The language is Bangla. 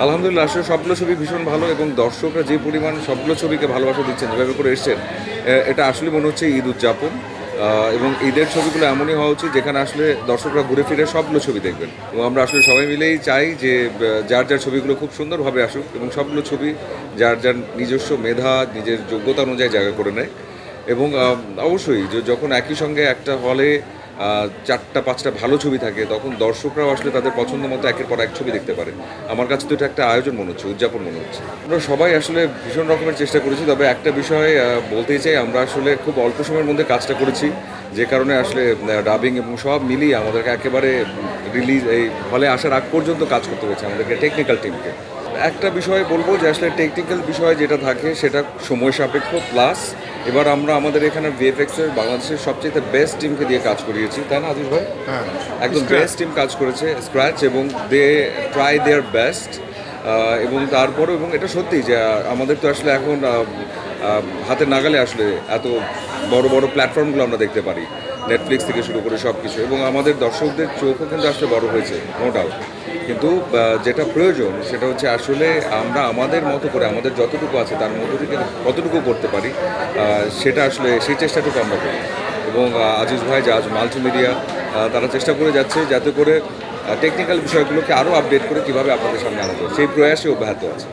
আলহামদুলিল্লাহ, আসলে সবগুলো ছবি ভীষণ ভালো এবং দর্শকরা যে পরিমাণ সবগুলো ছবিকে ভালোবাসা দিচ্ছেন, যেভাবে করে এসছেন, এটা আসলে মনে হচ্ছে ঈদ উদযাপন। এবং ঈদের ছবিগুলো এমনই হওয়া উচিত যেখানে আসলে দর্শকরা ঘুরে ফিরে সবগুলো ছবি দেখবেন। এবং আমরা আসলে সবাই মিলেই চাই যে যার যার ছবিগুলো খুব সুন্দরভাবে আসুক এবং সবগুলো ছবি যার যার নিজস্ব মেধা, নিজের যোগ্যতা অনুযায়ী জায়গা করে নেয়। এবং অবশ্যই যখন একই সঙ্গে একটা হলে ৪টা ৫টা ভালো ছবি থাকে, তখন দর্শকরাও আসলে তাদের পছন্দ মতো একের পর এক ছবি দেখতে পারে। আমার কাছে তো এটা একটা আয়োজন মনে হচ্ছে, উদযাপন মনে হচ্ছে। আমরা সবাই আসলে ভীষণ রকমের চেষ্টা করেছি, তবে একটা বিষয় বলতেই চাই, আমরা আসলে খুব অল্প সময়ের মধ্যে কাজটা করেছি, যে কারণে আসলে ডাবিং এবং সব মিলিয়ে আমাদেরকে একেবারে রিলিজ এই হলে আসার আগ পর্যন্ত কাজ করতে হয়েছে আমাদেরকে, টেকনিক্যাল টিমকে। একটা বিষয় বলবো যে আসলে টেকনিক্যাল বিষয় যেটা থাকে সেটা সময় সাপেক্ষ, প্লাস এবার আমরা আমাদের এখানে ভিএফএক্সের বাংলাদেশের সবচেয়ে বেস্ট টিমকে দিয়ে কাজ করিয়েছি, তাই না আদিশ ভাই? হ্যাঁ, একদম বেস্ট টিম কাজ করেছে, স্ক্র্যাচ, এবং দে ট্রাই দেয়ার বেস্ট। এবং তারপরও, এবং এটা সত্যি যে আমাদের তো আসলে এখন হাতের নাগালে আসলে এত বড় বড় প্ল্যাটফর্মগুলো আমরা দেখতে পারি, নেটফ্লিক্স থেকে শুরু করে সব কিছু, এবং আমাদের দর্শকদের চোখও কিন্তু আসলে বড় হয়েছে, নো ডাউট। কিন্তু যেটা প্রয়োজন সেটা হচ্ছে আসলে আমরা আমাদের মতো করে আমাদের যতটুকু আছে তার মধ্যে থেকে কতটুকু করতে পারি, সেটা আসলে সেই চেষ্টাটুকু আমরা করি। এবং আজিজ ভাই, জাজ মাল্টিমিডিয়া, তারা চেষ্টা করে যাচ্ছে যাতে করে টেকনিক্যাল বিষয়গুলোকে আরও আপডেট করে কীভাবে আপনাদের সামনে আনা যায়, সেই প্রয়াসে অব্যাহত আছে।